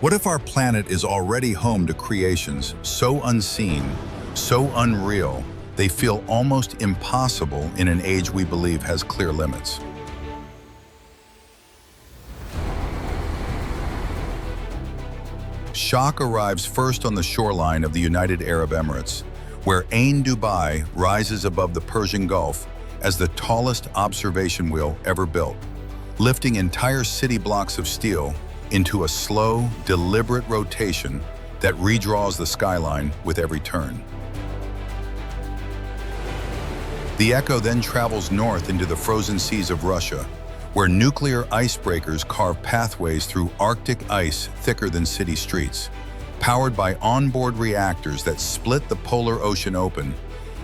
What if our planet is already home to creations so unseen, so unreal, they feel almost impossible in an age we believe has clear limits? Shock arrives first on the shoreline of the United Arab Emirates, where Ain Dubai rises above the Persian Gulf as the tallest observation wheel ever built, lifting entire city blocks of steel into a slow, deliberate rotation that redraws the skyline with every turn. The echo then travels north into the frozen seas of Russia, where nuclear icebreakers carve pathways through Arctic ice thicker than city streets, powered by onboard reactors that split the polar ocean open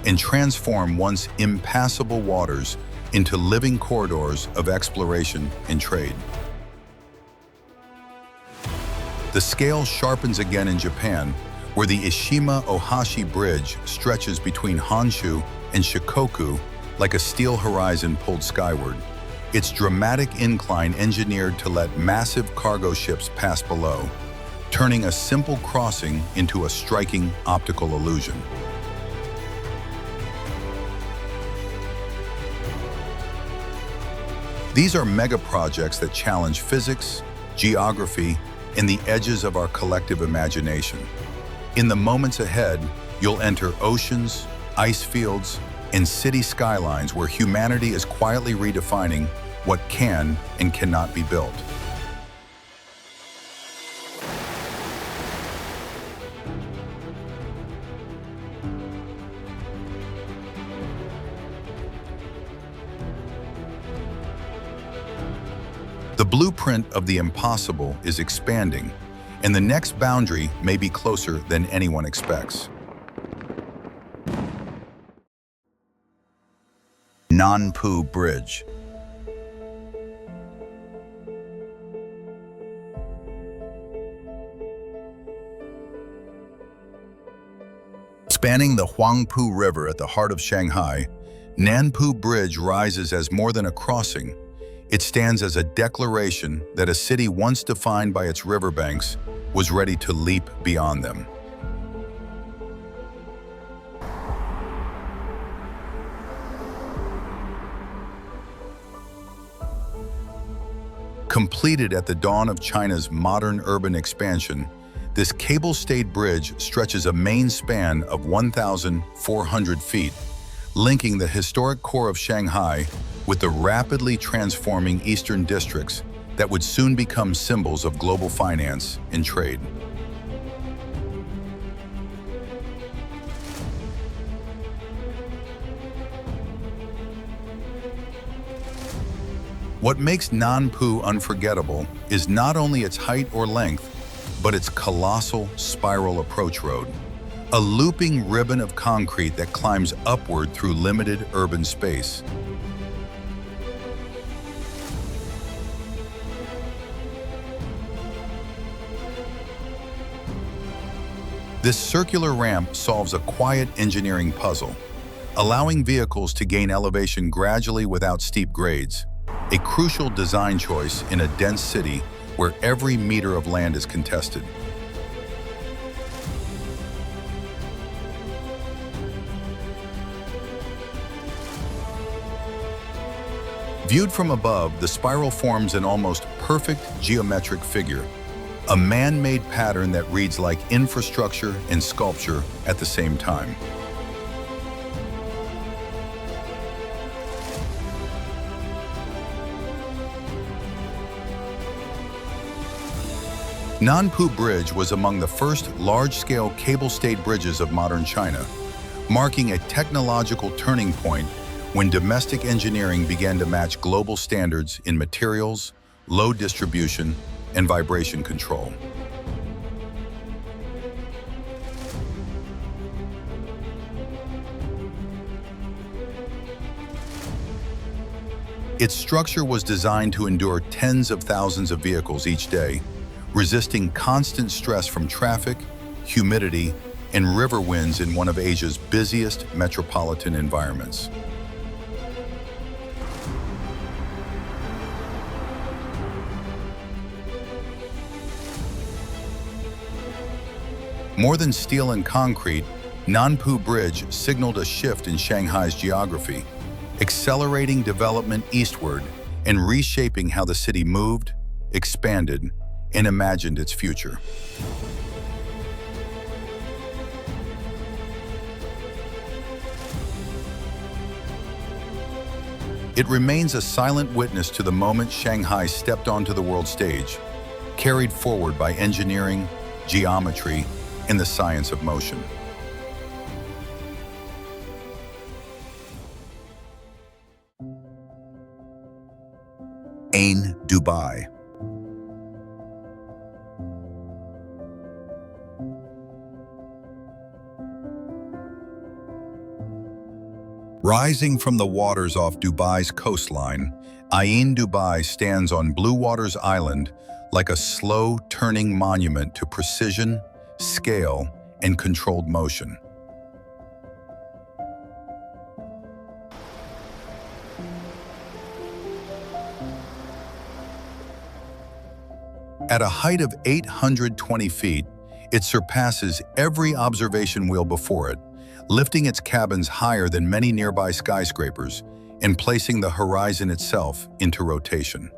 and transform once impassable waters into living corridors of exploration and trade. The scale sharpens again in Japan, where the Ishima Ohashi Bridge stretches between Honshu and Shikoku like a steel horizon pulled skyward, its dramatic incline engineered to let massive cargo ships pass below, turning a simple crossing into a striking optical illusion. These are megaprojects that challenge physics, geography, and the edges of our collective imagination. In the moments ahead, you'll enter oceans, ice fields, and city skylines where humanity is quietly redefining what can and cannot be built. The blueprint of the impossible is expanding, and the next boundary may be closer than anyone expects. Nanpu Bridge. Spanning the Huangpu River at the heart of Shanghai, Nanpu Bridge rises as more than a crossing. It stands as a declaration that a city once defined by its riverbanks was ready to leap beyond them. Completed at the dawn of China's modern urban expansion, this cable-stayed bridge stretches a main span of 1,400 feet, linking the historic core of Shanghai with the rapidly transforming eastern districts that would soon become symbols of global finance and trade. What makes Nanpu unforgettable is not only its height or length, but its colossal spiral approach road, a looping ribbon of concrete that climbs upward through limited urban space. This circular ramp solves a quiet engineering puzzle, allowing vehicles to gain elevation gradually without steep grades, a crucial design choice in a dense city where every meter of land is contested. Viewed from above, the spiral forms an almost perfect geometric figure, a man-made pattern that reads like infrastructure and sculpture at the same time. Nanpu Bridge was among the first large-scale cable-stayed bridges of modern China, marking a technological turning point when domestic engineering began to match global standards in materials, load distribution, and vibration control. Its structure was designed to endure tens of thousands of vehicles each day, resisting constant stress from traffic, humidity, and river winds in one of Asia's busiest metropolitan environments. More than steel and concrete, Nanpu Bridge signaled a shift in Shanghai's geography, accelerating development eastward and reshaping how the city moved, expanded, and imagined its future. It remains a silent witness to the moment Shanghai stepped onto the world stage, carried forward by engineering, geometry, and the science of motion. Ain, Dubai. Rising from the waters off Dubai's coastline, Ain Dubai stands on Blue Waters Island like a slow-turning monument to precision, scale, and controlled motion. At a height of 820 feet, it surpasses every observation wheel before it, lifting its cabins higher than many nearby skyscrapers and placing the horizon itself into rotation.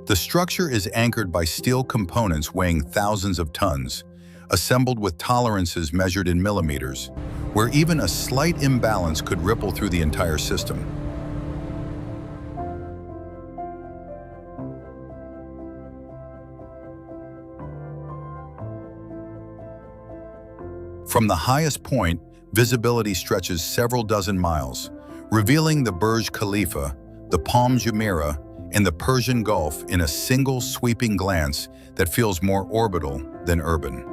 The structure is anchored by steel components weighing thousands of tons, assembled with tolerances measured in millimeters, where even a slight imbalance could ripple through the entire system. From the highest point, visibility stretches several dozen miles, revealing the Burj Khalifa, the Palm Jumeirah, and the Persian Gulf in a single sweeping glance that feels more orbital than urban.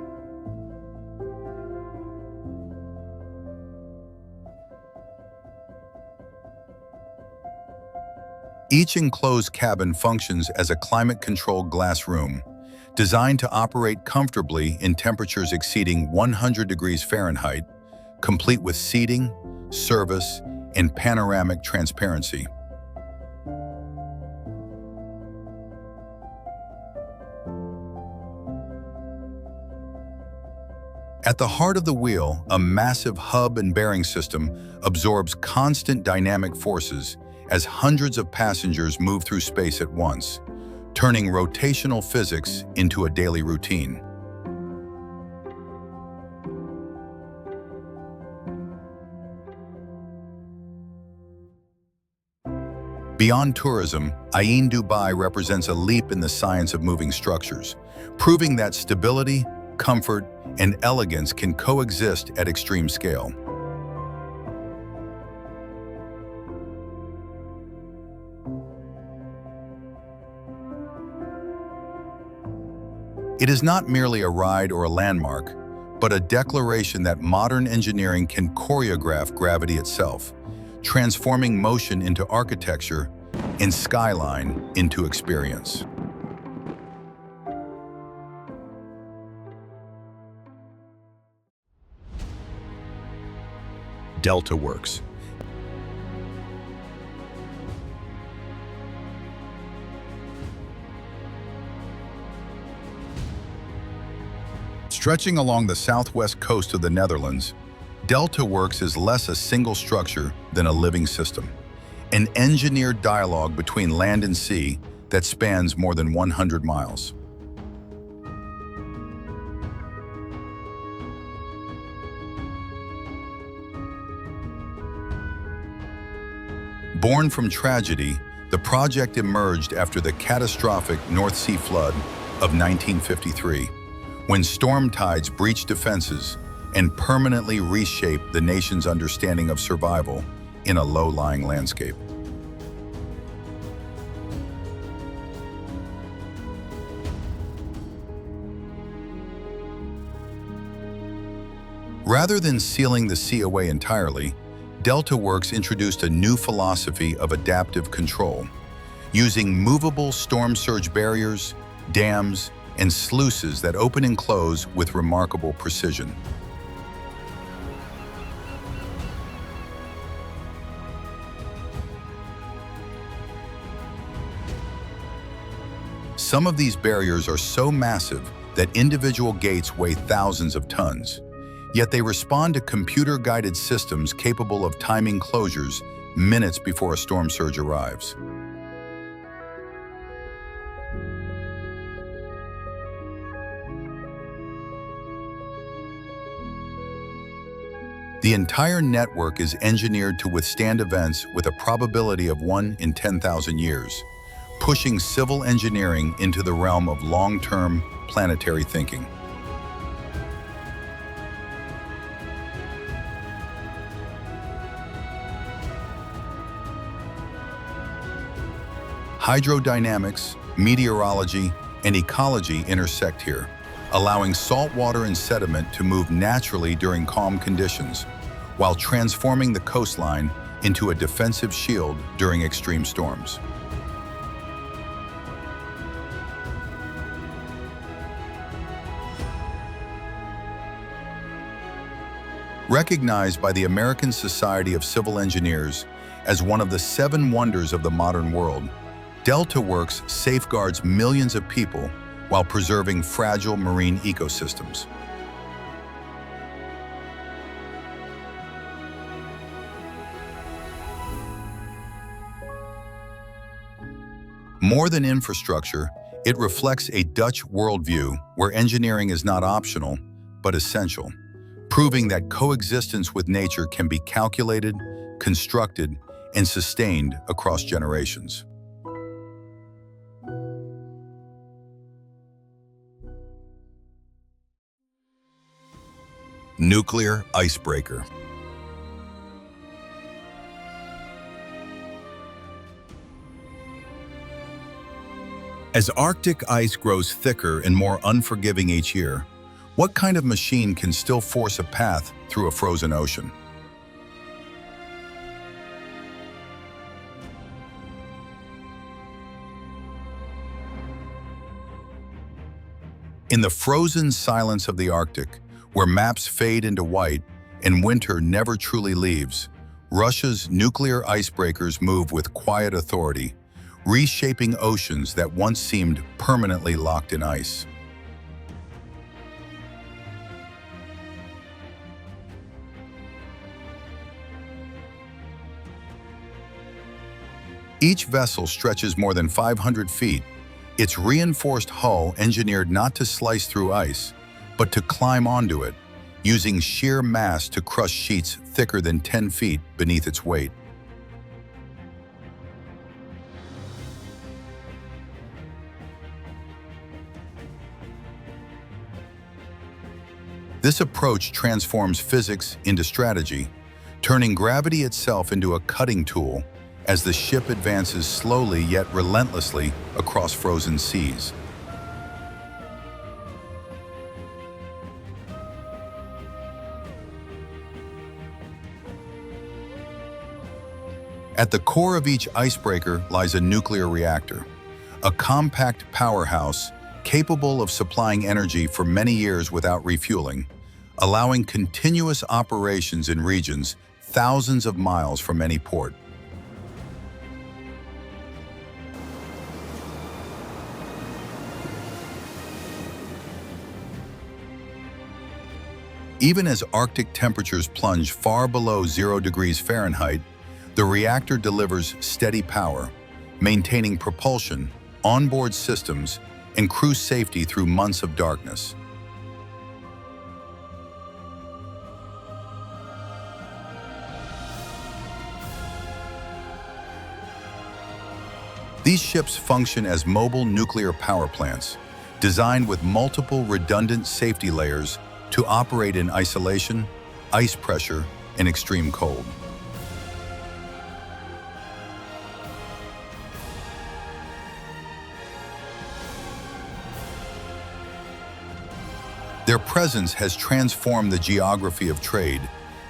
Each enclosed cabin functions as a climate-controlled glass room, designed to operate comfortably in temperatures exceeding 100 degrees Fahrenheit, complete with seating, service, and panoramic transparency. At the heart of the wheel, a massive hub and bearing system absorbs constant dynamic forces as hundreds of passengers move through space at once, turning rotational physics into a daily routine. Beyond tourism, Ain Dubai represents a leap in the science of moving structures, proving that stability, comfort, and elegance can coexist at extreme scale. It is not merely a ride or a landmark, but a declaration that modern engineering can choreograph gravity itself, transforming motion into architecture and skyline into experience. Delta Works. Stretching along the southwest coast of the Netherlands, Delta Works is less a single structure than a living system, an engineered dialogue between land and sea that spans more than 100 miles. Born from tragedy, the project emerged after the catastrophic North Sea flood of 1953, when storm tides breached defenses and permanently reshaped the nation's understanding of survival in a low-lying landscape. Rather than sealing the sea away entirely, Delta Works introduced a new philosophy of adaptive control, using movable storm surge barriers, dams, and sluices that open and close with remarkable precision. Some of these barriers are so massive that individual gates weigh thousands of tons, yet they respond to computer-guided systems capable of timing closures minutes before a storm surge arrives. The entire network is engineered to withstand events with a probability of 1 in 10,000 years, pushing civil engineering into the realm of long-term planetary thinking. Hydrodynamics, meteorology, and ecology intersect here, allowing salt water and sediment to move naturally during calm conditions, while transforming the coastline into a defensive shield during extreme storms. Recognized by the American Society of Civil Engineers as one of the 7 wonders of the modern world, Delta Works safeguards millions of people while preserving fragile marine ecosystems. More than infrastructure, it reflects a Dutch worldview where engineering is not optional, but essential, proving that coexistence with nature can be calculated, constructed, and sustained across generations. Nuclear icebreaker. As Arctic ice grows thicker and more unforgiving each year, what kind of machine can still force a path through a frozen ocean? In the frozen silence of the Arctic, where maps fade into white and winter never truly leaves, Russia's nuclear icebreakers move with quiet authority, reshaping oceans that once seemed permanently locked in ice. Each vessel stretches more than 500 feet, its reinforced hull engineered not to slice through ice, but to climb onto it, using sheer mass to crush sheets thicker than 10 feet beneath its weight. This approach transforms physics into strategy, turning gravity itself into a cutting tool as the ship advances slowly yet relentlessly across frozen seas. At the core of each icebreaker lies a nuclear reactor, a compact powerhouse capable of supplying energy for many years without refueling, allowing continuous operations in regions thousands of miles from any port. Even as Arctic temperatures plunge far below 0 degrees Fahrenheit, the reactor delivers steady power, maintaining propulsion, onboard systems, and crew safety through months of darkness. These ships function as mobile nuclear power plants, designed with multiple redundant safety layers to operate in isolation, ice pressure, and extreme cold. Their presence has transformed the geography of trade,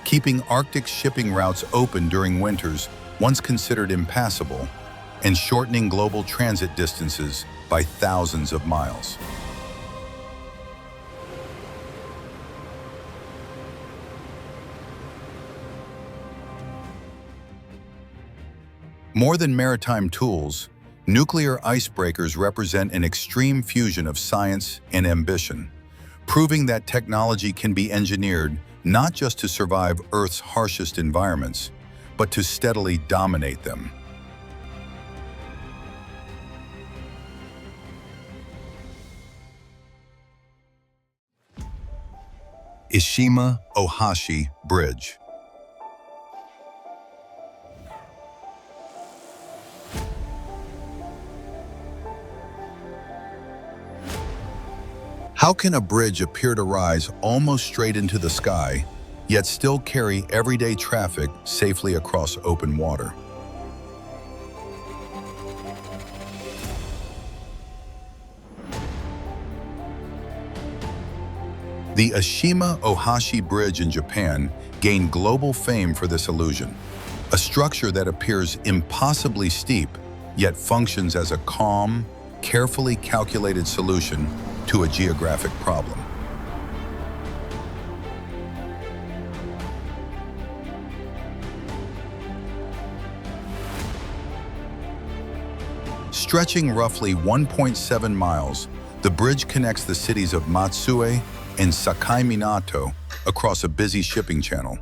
keeping Arctic shipping routes open during winters once considered impassable, and shortening global transit distances by thousands of miles. More than maritime tools, Nuclear icebreakers represent an extreme fusion of science and ambition, proving that technology can be engineered not just to survive Earth's harshest environments, but to steadily dominate them. Ishima-Ohashi Bridge. How can a bridge appear to rise almost straight into the sky, yet still carry everyday traffic safely across open water? The Ishima-Ohashi Bridge in Japan gained global fame for this illusion, a structure that appears impossibly steep, yet functions as a calm, carefully calculated solution to a geographic problem. Stretching roughly 1.7 miles, the bridge connects the cities of Matsue and Sakai Minato across a busy shipping channel,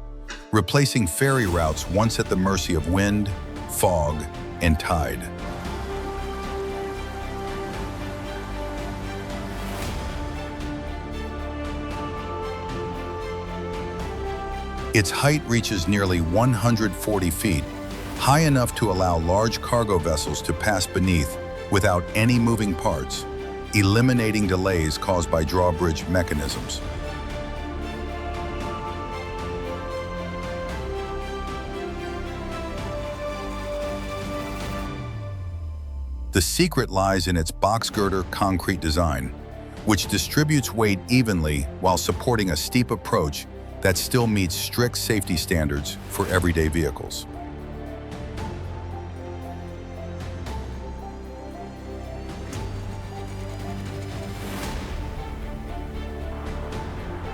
replacing ferry routes once at the mercy of wind, fog, and tide. Its height reaches nearly 140 feet, high enough to allow large cargo vessels to pass beneath without any moving parts, eliminating delays caused by drawbridge mechanisms. The secret lies in its box girder concrete design, which distributes weight evenly while supporting a steep approach that still meets strict safety standards for everyday vehicles.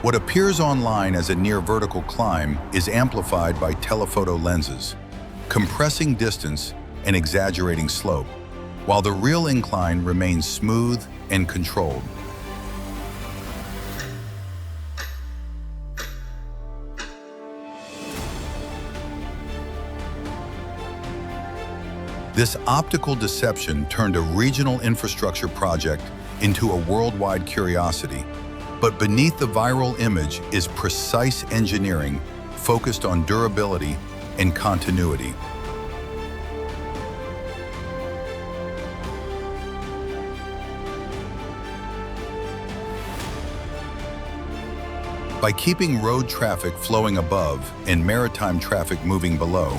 What appears online as a near vertical climb is amplified by telephoto lenses, compressing distance and exaggerating slope, while the real incline remains smooth and controlled. This optical deception turned a regional infrastructure project into a worldwide curiosity. But beneath the viral image is precise engineering focused on durability and continuity. By keeping road traffic flowing above and maritime traffic moving below,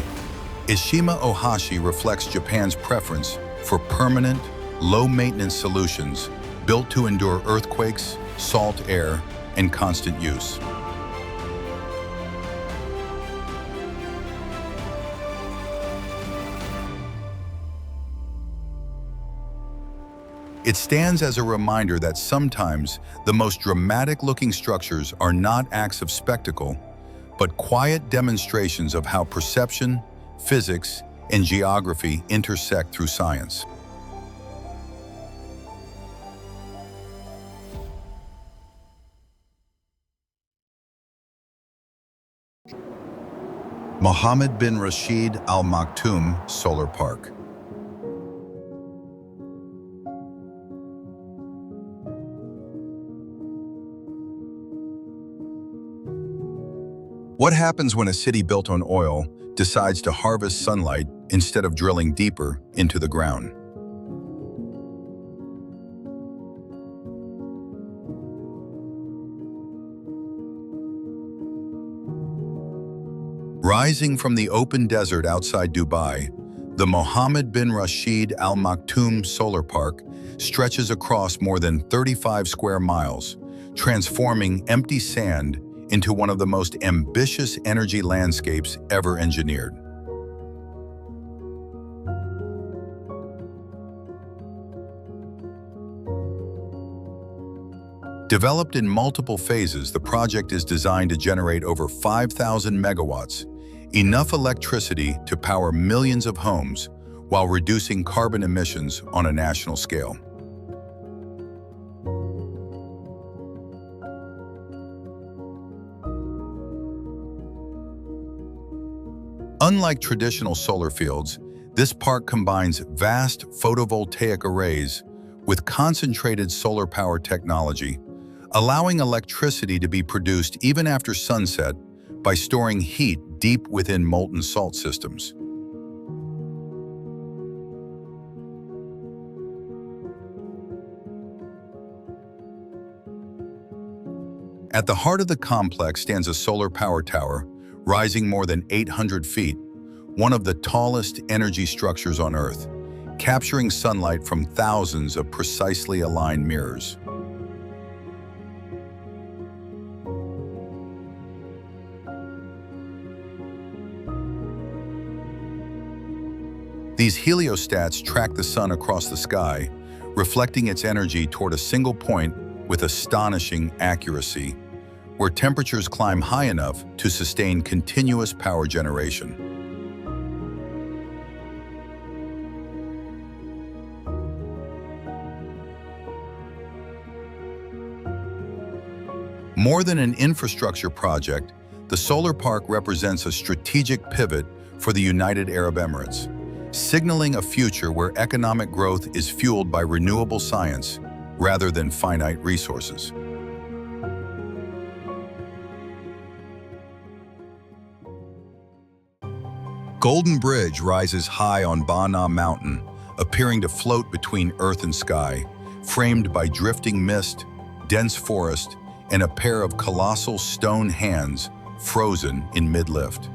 Ishima-Ohashi reflects Japan's preference for permanent, low-maintenance solutions built to endure earthquakes, salt air, and constant use. It stands as a reminder that sometimes the most dramatic-looking structures are not acts of spectacle, but quiet demonstrations of how perception, physics, and geography intersect through science. Mohammed bin Rashid Al Maktoum Solar Park. What happens when a city built on oil decides to harvest sunlight instead of drilling deeper into the ground? Rising from the open desert outside Dubai, the Mohammed bin Rashid Al Maktoum Solar Park stretches across more than 35 square miles, transforming empty sand into one of the most ambitious energy landscapes ever engineered. Developed in multiple phases, the project is designed to generate over 5,000 megawatts, enough electricity to power millions of homes, while reducing carbon emissions on a national scale. Unlike traditional solar fields, this park combines vast photovoltaic arrays with concentrated solar power technology, allowing electricity to be produced even after sunset by storing heat deep within molten salt systems. At the heart of the complex stands a solar power tower, rising more than 800 feet, one of the tallest energy structures on Earth, capturing sunlight from thousands of precisely aligned mirrors. These heliostats track the sun across the sky, reflecting its energy toward a single point with astonishing accuracy, where temperatures climb high enough to sustain continuous power generation. More than an infrastructure project, the solar park represents a strategic pivot for the United Arab Emirates, signaling a future where economic growth is fueled by renewable science rather than finite resources. Golden Bridge rises high on Bana Mountain, appearing to float between earth and sky, framed by drifting mist, dense forest, and a pair of colossal stone hands frozen in mid-lift.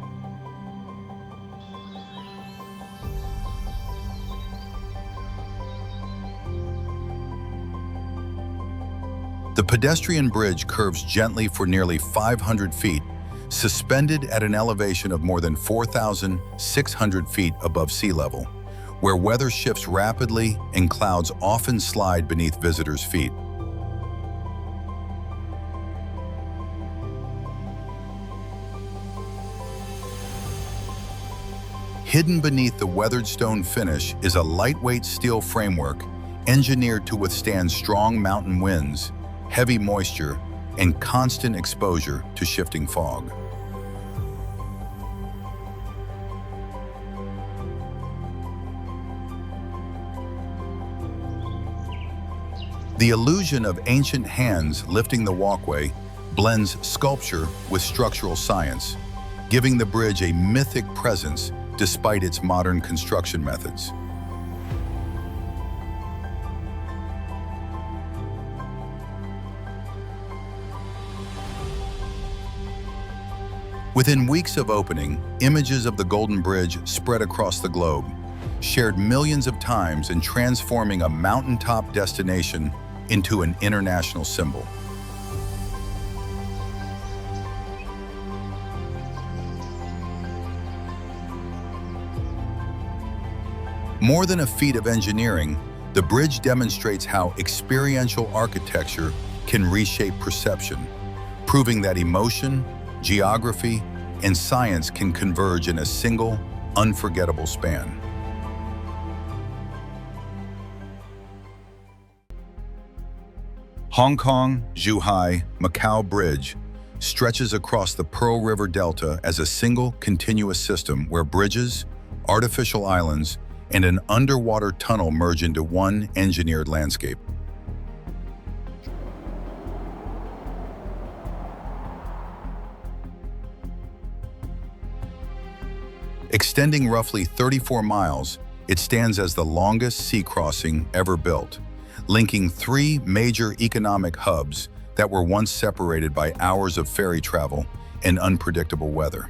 The pedestrian bridge curves gently for nearly 500 feet, suspended at an elevation of more than 4,600 feet above sea level, where weather shifts rapidly and clouds often slide beneath visitors' feet. Hidden beneath the weathered stone finish is a lightweight steel framework engineered to withstand strong mountain winds, heavy moisture, and constant exposure to shifting fog. The illusion of ancient hands lifting the walkway blends sculpture with structural science, giving the bridge a mythic presence despite its modern construction methods. Within weeks of opening, images of the Golden Bridge spread across the globe, shared millions of times and transforming a mountaintop destination into an international symbol. More than a feat of engineering, the bridge demonstrates how experiential architecture can reshape perception, proving that emotion, geography, and science can converge in a single, unforgettable span. Hong Kong-Zhuhai-Macau Bridge stretches across the Pearl River Delta as a single, continuous system where bridges, artificial islands, and an underwater tunnel merge into one engineered landscape. Extending roughly 34 miles, it stands as the longest sea crossing ever built, linking three major economic hubs that were once separated by hours of ferry travel and unpredictable weather.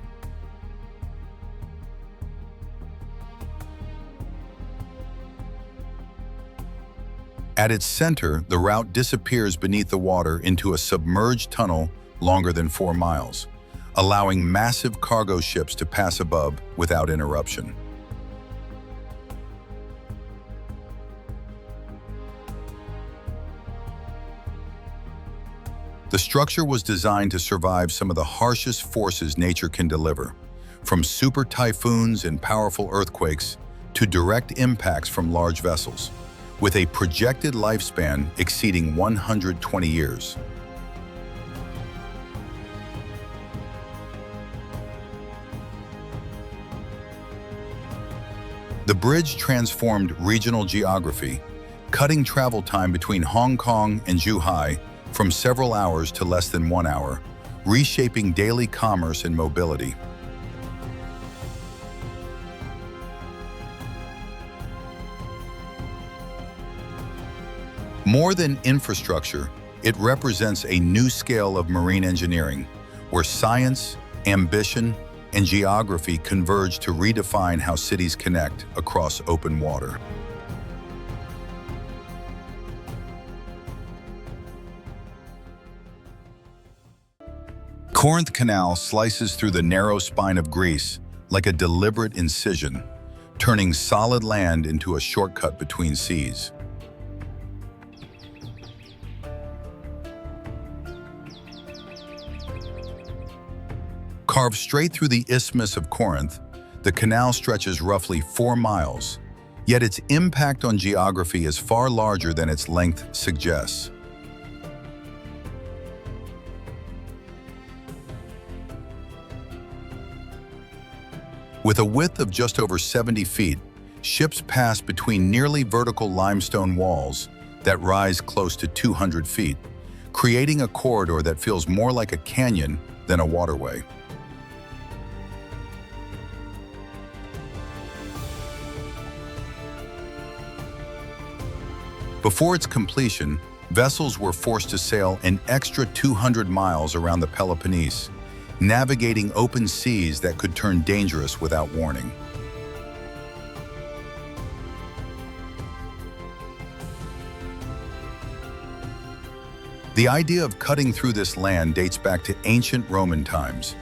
At its center, the route disappears beneath the water into a submerged tunnel longer than 4 miles, allowing massive cargo ships to pass above without interruption. The structure was designed to survive some of the harshest forces nature can deliver, from super typhoons and powerful earthquakes to direct impacts from large vessels, with a projected lifespan exceeding 120 years. The bridge transformed regional geography, cutting travel time between Hong Kong and Zhuhai from several hours to less than 1 hour, reshaping daily commerce and mobility. More than infrastructure, it represents a new scale of marine engineering, where science, ambition, and geography converge to redefine how cities connect across open water. Corinth Canal slices through the narrow spine of Greece like a deliberate incision, turning solid land into a shortcut between seas. Carved straight through the Isthmus of Corinth, the canal stretches roughly 4 miles, yet its impact on geography is far larger than its length suggests. With a width of just over 70 feet, ships pass between nearly vertical limestone walls that rise close to 200 feet, creating a corridor that feels more like a canyon than a waterway. Before its completion, vessels were forced to sail an extra 200 miles around the Peloponnese, navigating open seas that could turn dangerous without warning. The idea of cutting through this land dates back to ancient Roman times,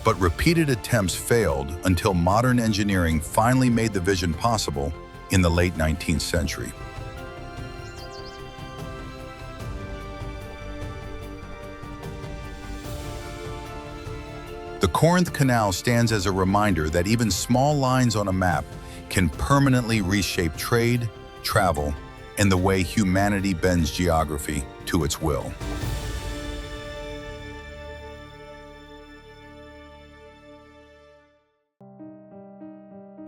but repeated attempts failed until modern engineering finally made the vision possible in the late 19th century. The Corinth Canal stands as a reminder that even small lines on a map can permanently reshape trade, travel, and the way humanity bends geography to its will.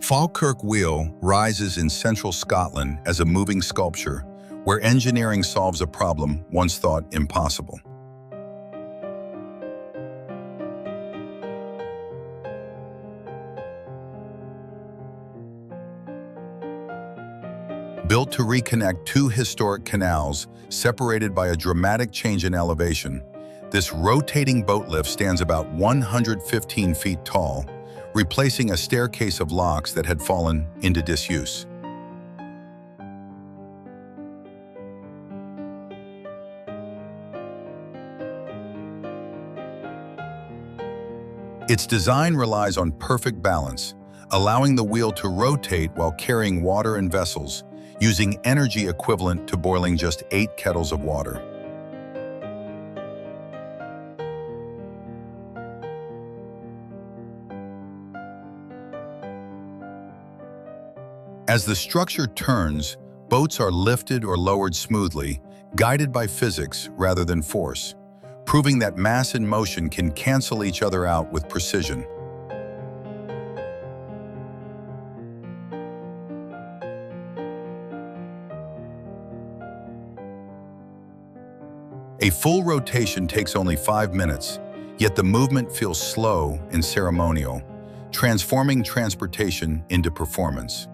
Falkirk Wheel rises in central Scotland as a moving sculpture where engineering solves a problem once thought impossible. Built to reconnect two historic canals separated by a dramatic change in elevation, this rotating boat lift stands about 115 feet tall, replacing a staircase of locks that had fallen into disuse. Its design relies on perfect balance, allowing the wheel to rotate while carrying water and vessels, using energy equivalent to boiling just 8 kettles of water. As the structure turns, boats are lifted or lowered smoothly, guided by physics rather than force, proving that mass and motion can cancel each other out with precision. A full rotation takes only 5 minutes, yet the movement feels slow and ceremonial, transforming transportation into performance.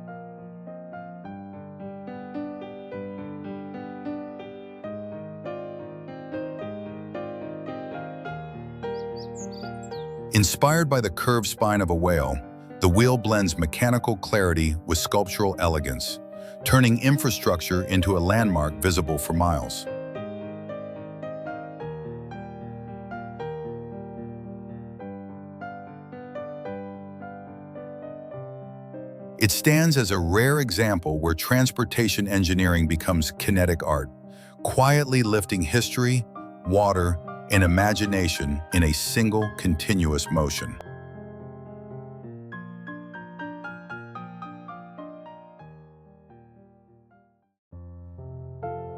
Inspired by the curved spine of a whale, the wheel blends mechanical clarity with sculptural elegance, turning infrastructure into a landmark visible for miles. It stands as a rare example where transportation engineering becomes kinetic art, quietly lifting history, water, and imagination in a single continuous motion.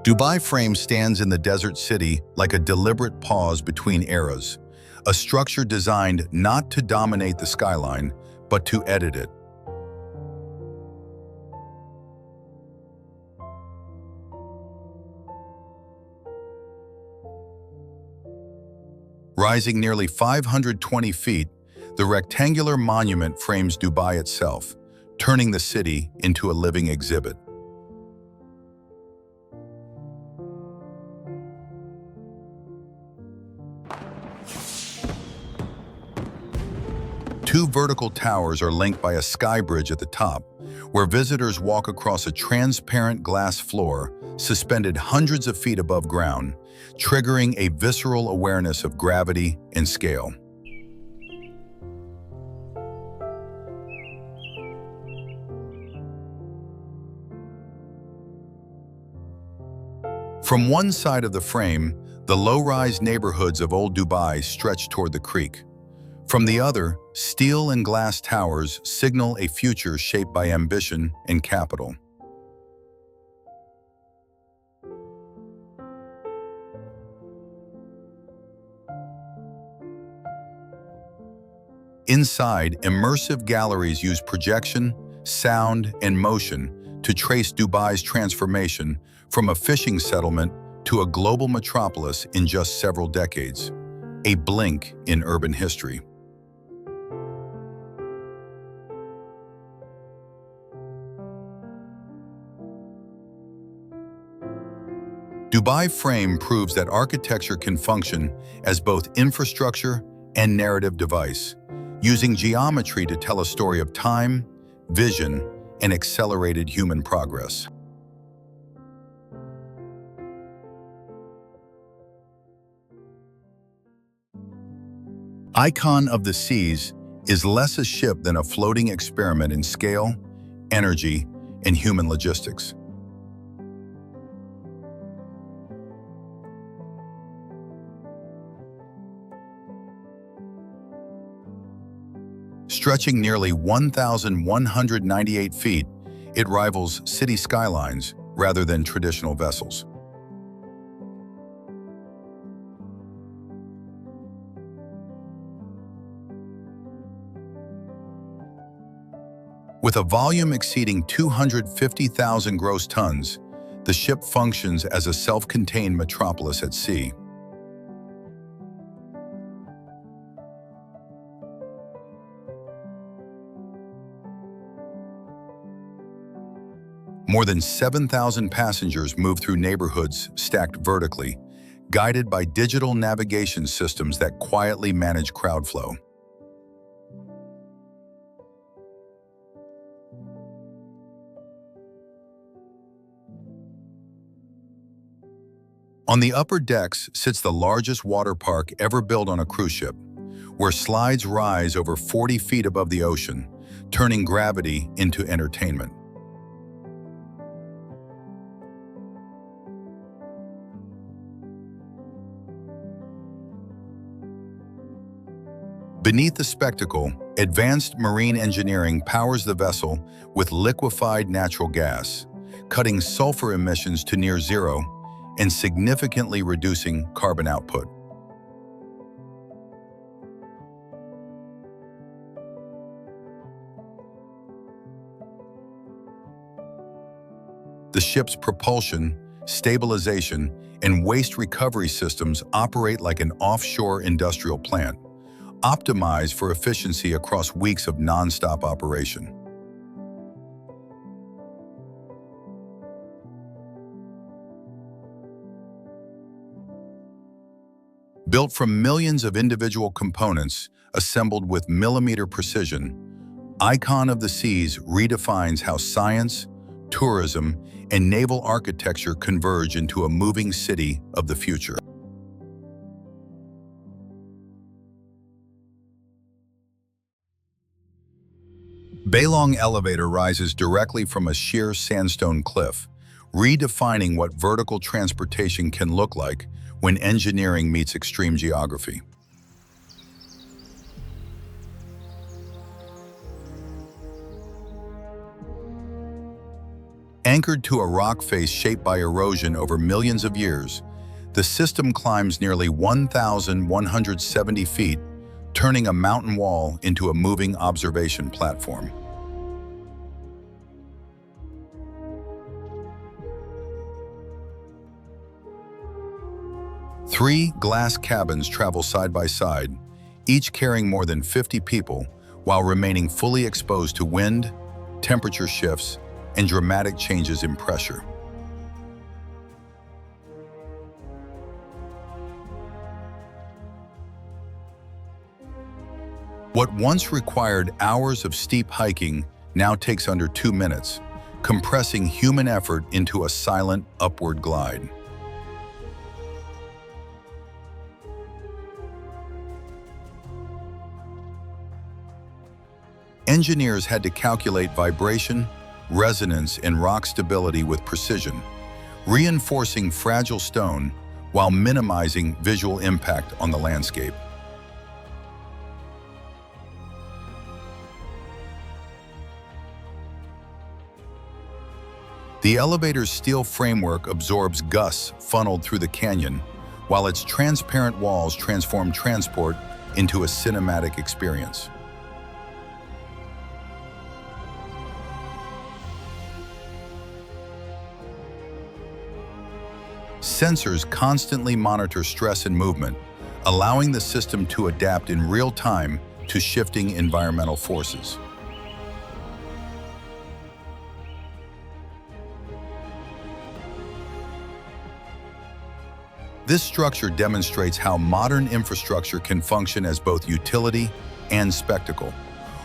Dubai Frame stands in the desert city like a deliberate pause between eras, a structure designed not to dominate the skyline, but to edit it. Rising nearly 520 feet, the rectangular monument frames Dubai itself, turning the city into a living exhibit. Two vertical towers are linked by a sky bridge at the top, where visitors walk across a transparent glass floor suspended hundreds of feet above ground, triggering a visceral awareness of gravity and scale. From one side of the frame, the low-rise neighborhoods of Old Dubai stretch toward the creek. From the other, steel and glass towers signal a future shaped by ambition and capital. Inside, immersive galleries use projection, sound, and motion to trace Dubai's transformation from a fishing settlement to a global metropolis in just several decades, a blink in urban history. Dubai Frame proves that architecture can function as both infrastructure and narrative device, using geometry to tell a story of time, vision, and accelerated human progress. Icon of the Seas is less a ship than a floating experiment in scale, energy, and human logistics. Stretching nearly 1,198 feet, it rivals city skylines rather than traditional vessels. With a volume exceeding 250,000 gross tons, the ship functions as a self-contained metropolis at sea. More than 7,000 passengers move through neighborhoods stacked vertically, guided by digital navigation systems that quietly manage crowd flow. On the upper decks sits the largest water park ever built on a cruise ship, where slides rise over 40 feet above the ocean, turning gravity into entertainment. Beneath the spectacle, advanced marine engineering powers the vessel with liquefied natural gas, cutting sulfur emissions to near zero and significantly reducing carbon output. The ship's propulsion, stabilization, and waste recovery systems operate like an offshore industrial plant, optimized for efficiency across weeks of non-stop operation. Built from millions of individual components assembled with millimeter precision, Icon of the Seas redefines how science, tourism, and naval architecture converge into a moving city of the future. Bailong Elevator rises directly from a sheer sandstone cliff, redefining what vertical transportation can look like when engineering meets extreme geography. Anchored to a rock face shaped by erosion over millions of years, the system climbs nearly 1,170 feet, turning a mountain wall into a moving observation platform. Three glass cabins travel side by side, each carrying more than 50 people, while remaining fully exposed to wind, temperature shifts, and dramatic changes in pressure. What once required hours of steep hiking now takes under 2 minutes, compressing human effort into a silent upward glide. Engineers had to calculate vibration, resonance, and rock stability with precision, reinforcing fragile stone while minimizing visual impact on the landscape. The elevator's steel framework absorbs gusts funneled through the canyon, while its transparent walls transform transport into a cinematic experience. Sensors constantly monitor stress and movement, allowing the system to adapt in real time to shifting environmental forces. This structure demonstrates how modern infrastructure can function as both utility and spectacle,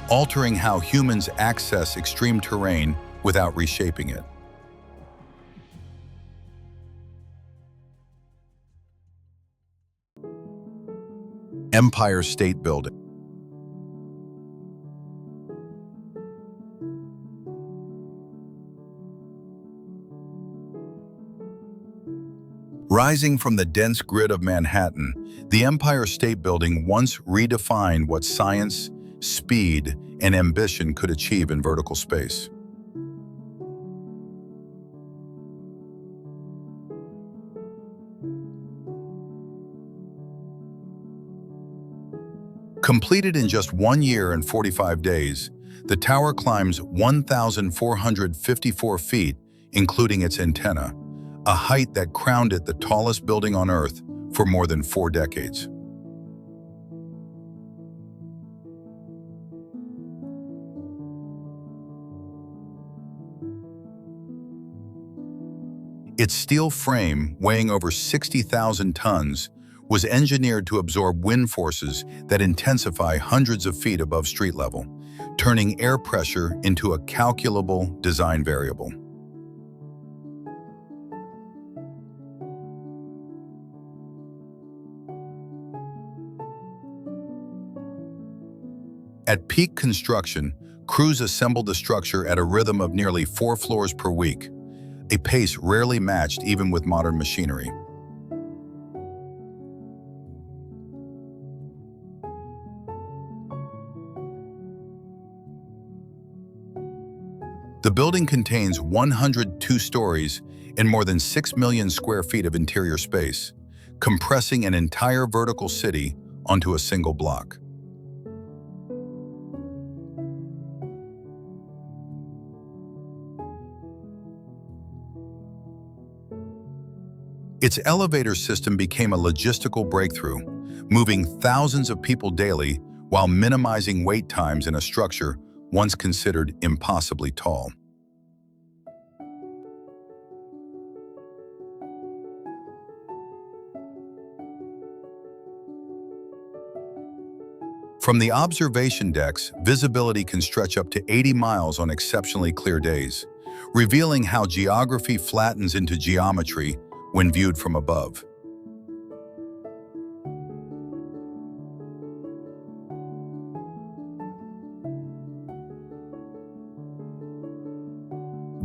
altering how humans access extreme terrain without reshaping it. Empire State Building. Rising from the dense grid of Manhattan, the Empire State Building once redefined what science, speed, and ambition could achieve in vertical space. Completed in just 1 year and 45 days, the tower climbs 1,454 feet, including its antenna, a height that crowned it the tallest building on Earth for more than 4 decades. Its steel frame, weighing over 60,000 tons, was engineered to absorb wind forces that intensify hundreds of feet above street level, turning air pressure into a calculable design variable. At peak construction, crews assembled the structure at a rhythm of nearly 4 floors per week, a pace rarely matched even with modern machinery. The building contains 102 stories and more than 6 million square feet of interior space, compressing an entire vertical city onto a single block. Its elevator system became a logistical breakthrough, moving thousands of people daily while minimizing wait times in a structure once considered impossibly tall. From the observation decks, visibility can stretch up to 80 miles on exceptionally clear days, revealing how geography flattens into geometry when viewed from above.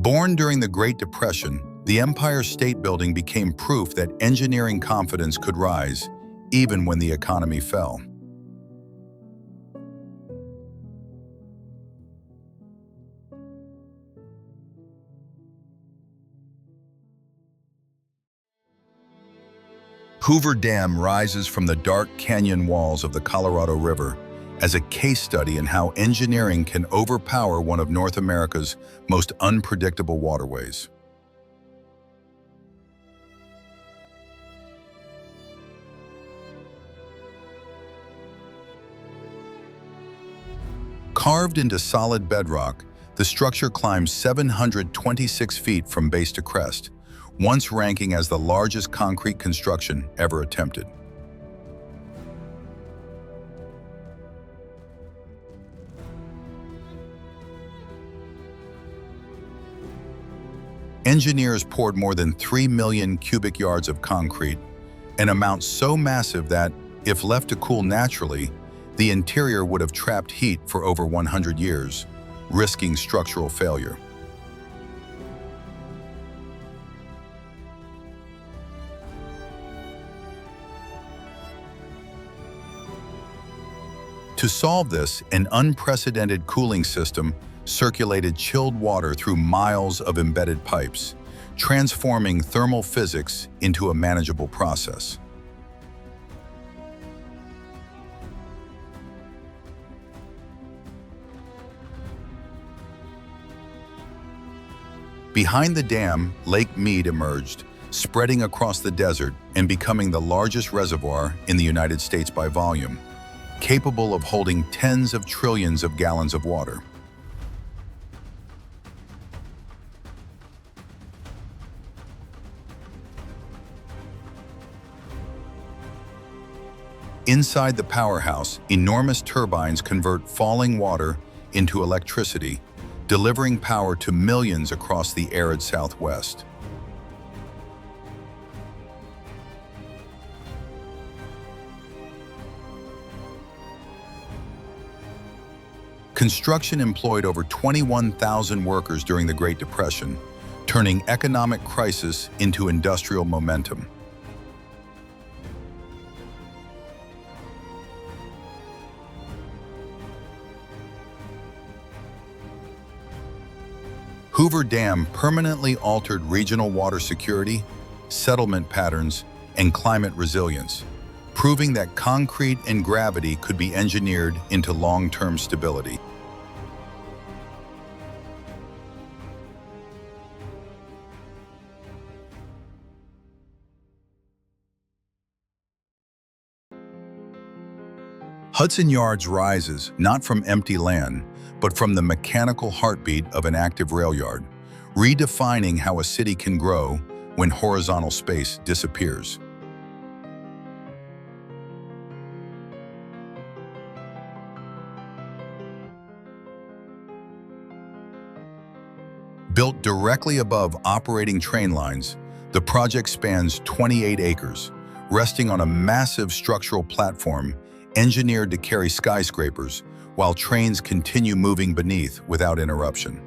Born during the Great Depression, the Empire State Building became proof that engineering confidence could rise, even when the economy fell. Hoover Dam rises from the dark canyon walls of the Colorado River as a case study in how engineering can overpower one of North America's most unpredictable waterways. Carved into solid bedrock, the structure climbs 726 feet from base to crest, once ranking as the largest concrete construction ever attempted. Engineers poured more than 3 million cubic yards of concrete, an amount so massive that, if left to cool naturally, the interior would have trapped heat for over 100 years, risking structural failure. To solve this, an unprecedented cooling system circulated chilled water through miles of embedded pipes, transforming thermal physics into a manageable process. Behind the dam, Lake Mead emerged, spreading across the desert and becoming the largest reservoir in the United States by volume, capable of holding tens of trillions of gallons of water. Inside the powerhouse, enormous turbines convert falling water into electricity, delivering power to millions across the arid Southwest. Construction employed over 21,000 workers during the Great Depression, turning economic crisis into industrial momentum. Hoover Dam permanently altered regional water security, settlement patterns, and climate resilience, proving that concrete and gravity could be engineered into long-term stability. Hudson Yards rises not from empty land, but from the mechanical heartbeat of an active rail yard, redefining how a city can grow when horizontal space disappears. Built directly above operating train lines, the project spans 28 acres, resting on a massive structural platform engineered to carry skyscrapers while trains continue moving beneath without interruption.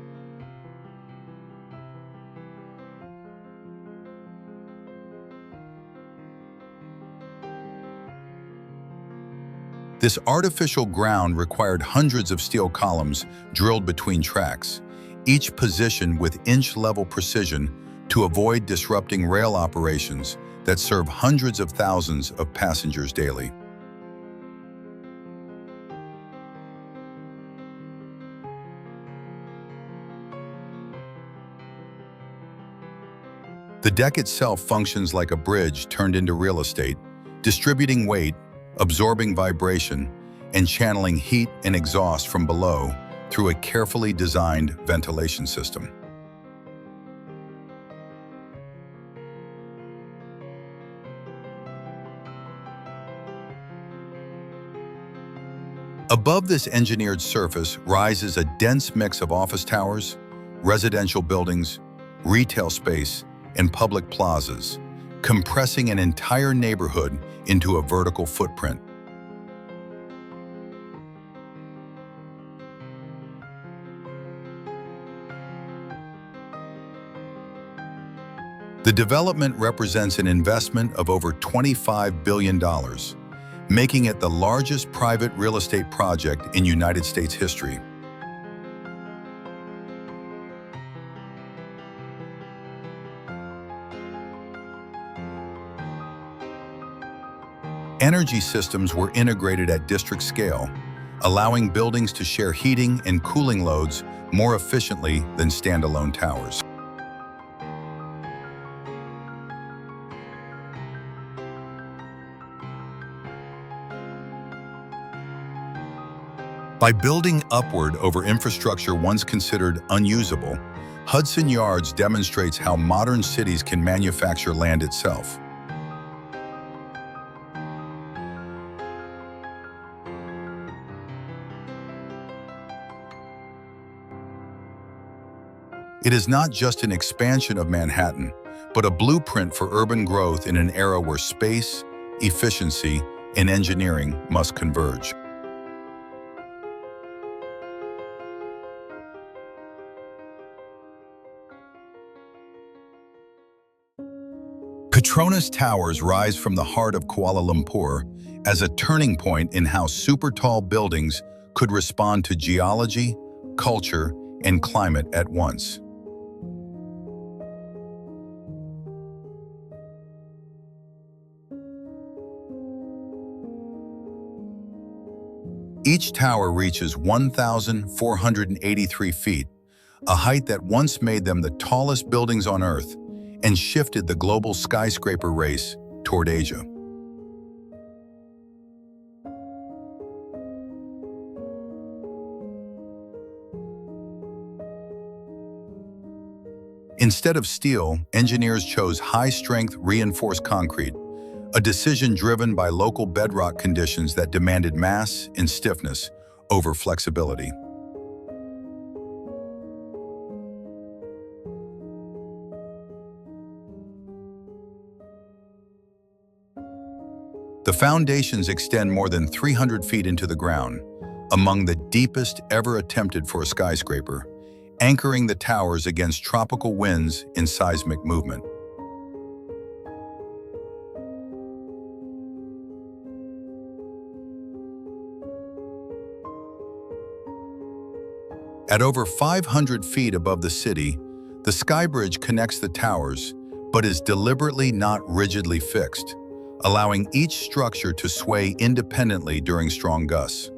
This artificial ground required hundreds of steel columns drilled between tracks, each positioned with inch-level precision to avoid disrupting rail operations that serve hundreds of thousands of passengers daily. The deck itself functions like a bridge turned into real estate, distributing weight, absorbing vibration, and channeling heat and exhaust from below through a carefully designed ventilation system. Above this engineered surface rises a dense mix of office towers, residential buildings, retail space, and public plazas, compressing an entire neighborhood into a vertical footprint. The development represents an investment of over $25 billion, making it the largest private real estate project in United States history. Energy systems were integrated at district scale, allowing buildings to share heating and cooling loads more efficiently than standalone towers. By building upward over infrastructure once considered unusable, Hudson Yards demonstrates how modern cities can manufacture land itself. It is not just an expansion of Manhattan, but a blueprint for urban growth in an era where space, efficiency, and engineering must converge. Petronas Towers rise from the heart of Kuala Lumpur as a turning point in how super-tall buildings could respond to geology, culture, and climate at once. Each tower reaches 1,483 feet, a height that once made them the tallest buildings on Earth and shifted the global skyscraper race toward Asia. Instead of steel, engineers chose high-strength reinforced concrete, a decision driven by local bedrock conditions that demanded mass and stiffness over flexibility. The foundations extend more than 300 feet into the ground, among the deepest ever attempted for a skyscraper, anchoring the towers against tropical winds and seismic movement. At over 500 feet above the city, the skybridge connects the towers, but is deliberately not rigidly fixed, allowing each structure to sway independently during strong gusts.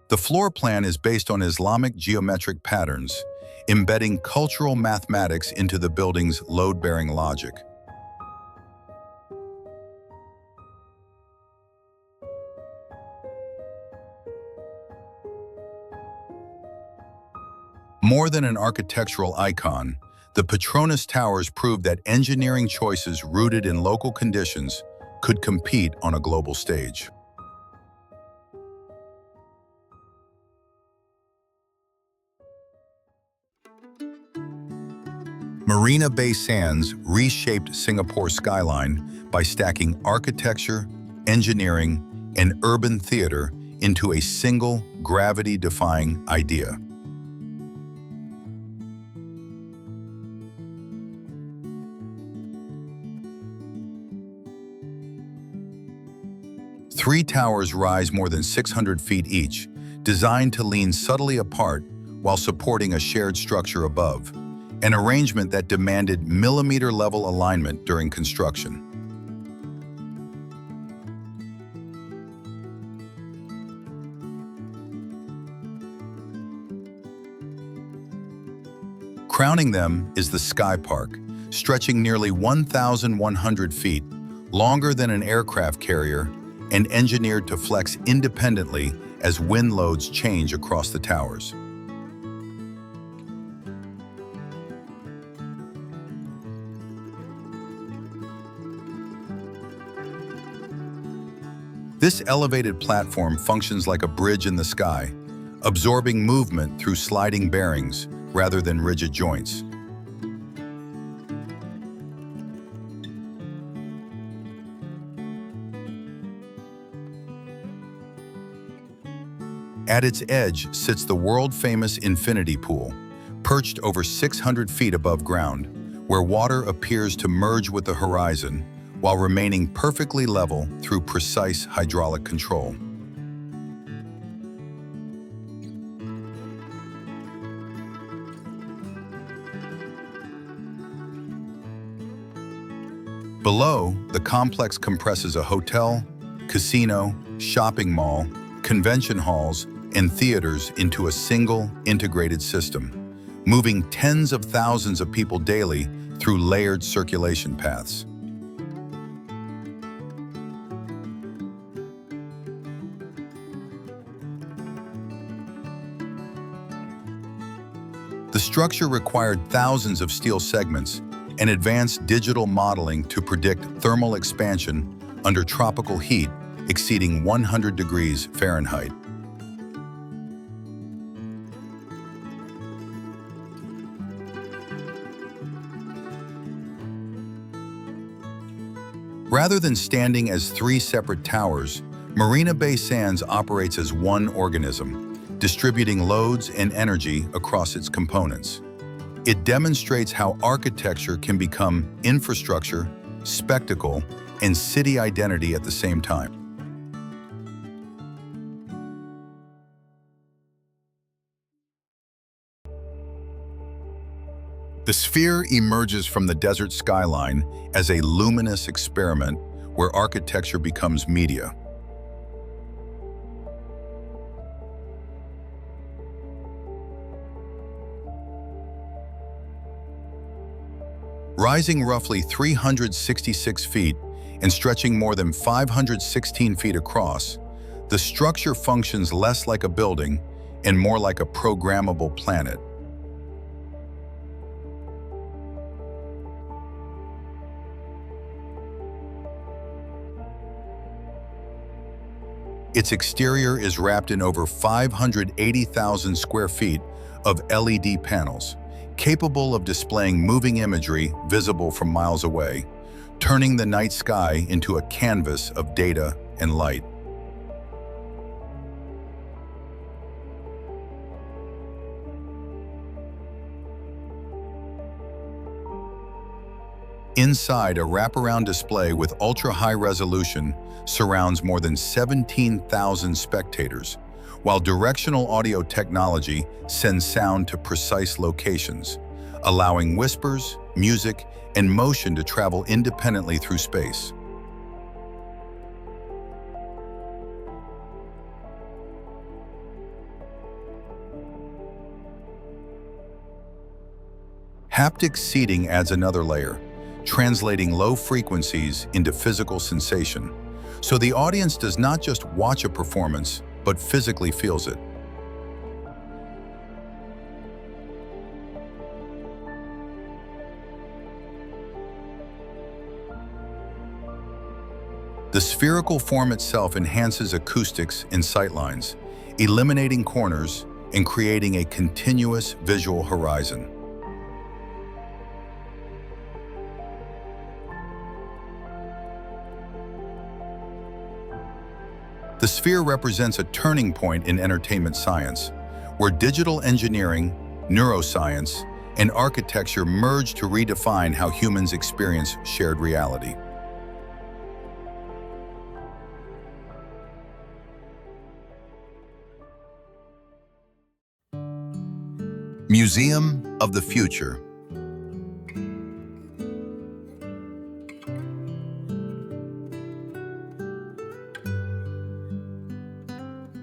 The floor plan is based on Islamic geometric patterns, embedding cultural mathematics into the building's load-bearing logic. More than an architectural icon, the Petronas Towers proved that engineering choices rooted in local conditions could compete on a global stage. Marina Bay Sands reshaped Singapore's skyline by stacking architecture, engineering, and urban theater into a single gravity-defying idea. Three towers rise more than 600 feet each, designed to lean subtly apart while supporting a shared structure above, an arrangement that demanded millimeter-level alignment during construction. Crowning them is the Sky Park, stretching nearly 1,100 feet, longer than an aircraft carrier, and engineered to flex independently as wind loads change across the towers. This elevated platform functions like a bridge in the sky, absorbing movement through sliding bearings rather than rigid joints. At its edge sits the world-famous infinity pool, perched over 600 feet above ground, where water appears to merge with the horizon while remaining perfectly level through precise hydraulic control. Below, the complex compresses a hotel, casino, shopping mall, convention halls, and theaters into a single, integrated system, moving tens of thousands of people daily through layered circulation paths. The structure required thousands of steel segments and advanced digital modeling to predict thermal expansion under tropical heat exceeding 100 degrees Fahrenheit. Rather than standing as three separate towers, Marina Bay Sands operates as one organism, distributing loads and energy across its components. It demonstrates how architecture can become infrastructure, spectacle, and city identity at the same time. The sphere emerges from the desert skyline as a luminous experiment where architecture becomes media. Rising roughly 366 feet and stretching more than 516 feet across, the structure functions less like a building and more like a programmable planet. Its exterior is wrapped in over 580,000 square feet of LED panels, capable of displaying moving imagery visible from miles away, turning the night sky into a canvas of data and light. Inside, a wraparound display with ultra-high resolution surrounds more than 17,000 spectators, while directional audio technology sends sound to precise locations, allowing whispers, music, and motion to travel independently through space. Haptic seating adds another layer, translating low frequencies into physical sensation, so the audience does not just watch a performance, but physically feels it. The spherical form itself enhances acoustics and sightlines, eliminating corners and creating a continuous visual horizon. The sphere represents a turning point in entertainment science, where digital engineering, neuroscience, and architecture merge to redefine how humans experience shared reality. Museum of the Future.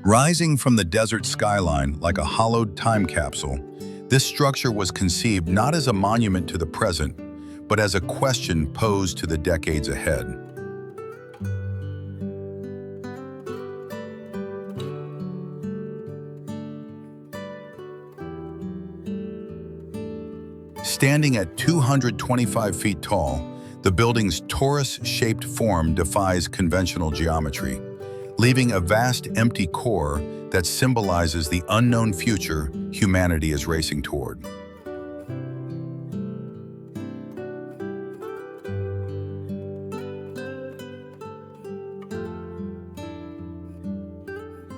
Rising from the desert skyline like a hollowed time capsule, this structure was conceived not as a monument to the present, but as a question posed to the decades ahead. Standing at 225 feet tall, the building's torus-shaped form defies conventional geometry, leaving a vast empty core that symbolizes the unknown future humanity is racing toward.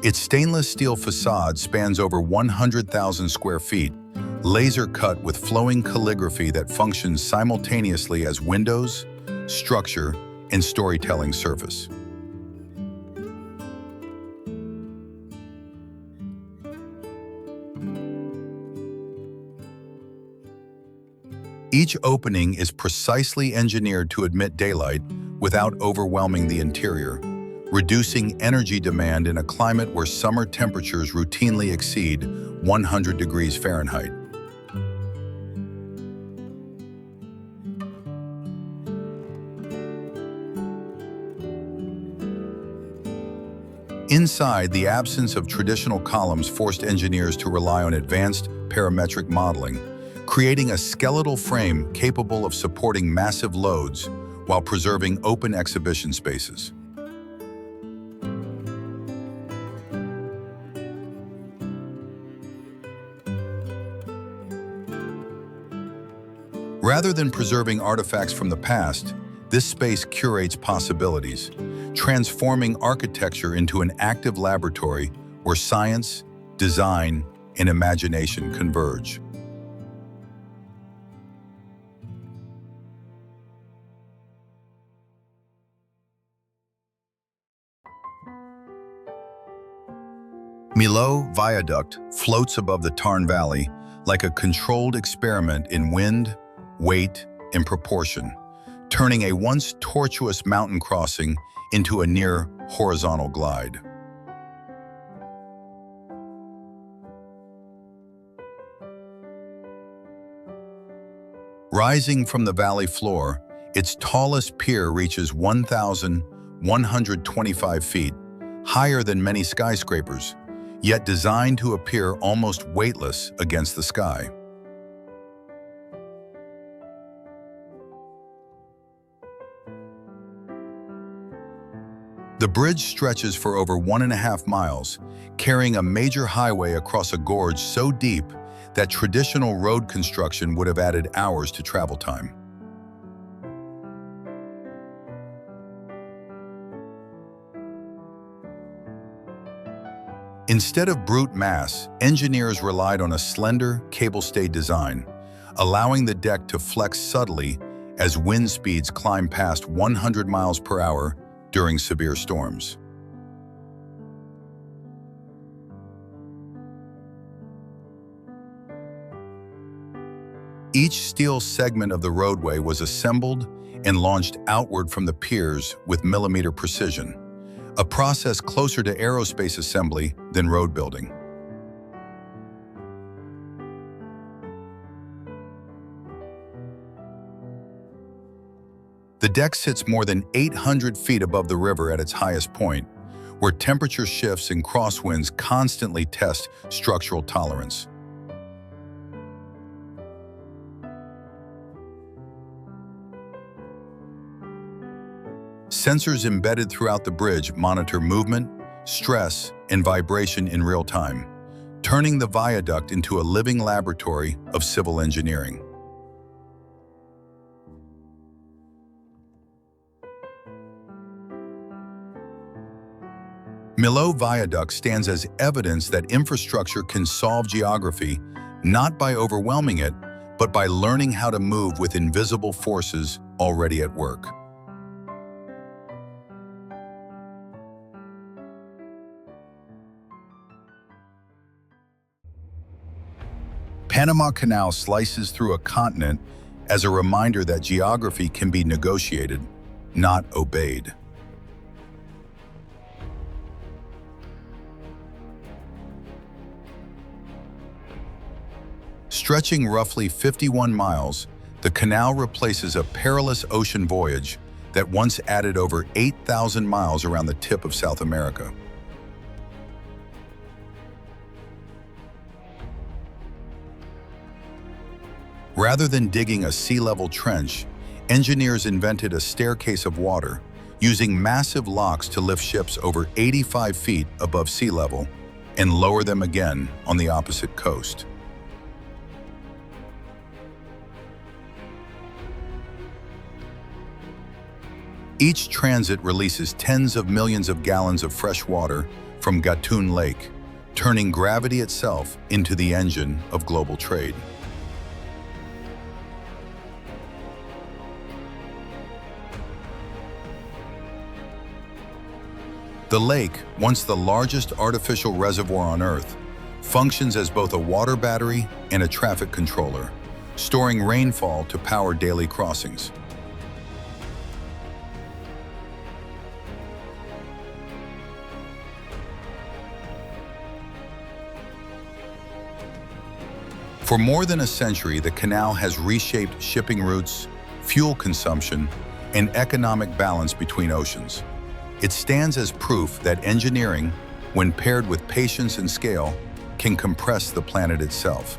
Its stainless steel facade spans over 100,000 square feet, laser cut with flowing calligraphy that functions simultaneously as windows, structure, and storytelling surface. Each opening is precisely engineered to admit daylight without overwhelming the interior, reducing energy demand in a climate where summer temperatures routinely exceed 100 degrees Fahrenheit. Inside, the absence of traditional columns forced engineers to rely on advanced parametric modeling, creating a skeletal frame capable of supporting massive loads while preserving open exhibition spaces. Rather than preserving artifacts from the past, this space curates possibilities, transforming architecture into an active laboratory where science, design, and imagination converge. Millau Viaduct floats above the Tarn Valley like a controlled experiment in wind, weight, and proportion, turning a once tortuous mountain crossing into a near horizontal glide. Rising from the valley floor, its tallest pier reaches 1,125 feet, higher than many skyscrapers, yet designed to appear almost weightless against the sky. The bridge stretches for over 1.5 miles, carrying a major highway across a gorge so deep that traditional road construction would have added hours to travel time. Instead of brute mass, engineers relied on a slender, cable-stayed design, allowing the deck to flex subtly as wind speeds climb past 100 miles per hour during severe storms. Each steel segment of the roadway was assembled and launched outward from the piers with millimeter precision, a process closer to aerospace assembly than road building. The deck sits more than 800 feet above the river at its highest point, where temperature shifts and crosswinds constantly test structural tolerance. Sensors embedded throughout the bridge monitor movement, stress, and vibration in real time, turning the viaduct into a living laboratory of civil engineering. Millau Viaduct stands as evidence that infrastructure can solve geography not by overwhelming it, but by learning how to move with invisible forces already at work. Panama Canal slices through a continent as a reminder that geography can be negotiated, not obeyed. Stretching roughly 51 miles, the canal replaces a perilous ocean voyage that once added over 8,000 miles around the tip of South America. Rather than digging a sea-level trench, engineers invented a staircase of water, using massive locks to lift ships over 85 feet above sea level and lower them again on the opposite coast. Each transit releases tens of millions of gallons of fresh water from Gatun Lake, turning gravity itself into the engine of global trade. The lake, once the largest artificial reservoir on Earth, functions as both a water battery and a traffic controller, storing rainfall to power daily crossings. For more than a century, the canal has reshaped shipping routes, fuel consumption, and economic balance between oceans. It stands as proof that engineering, when paired with patience and scale, can compress the planet itself.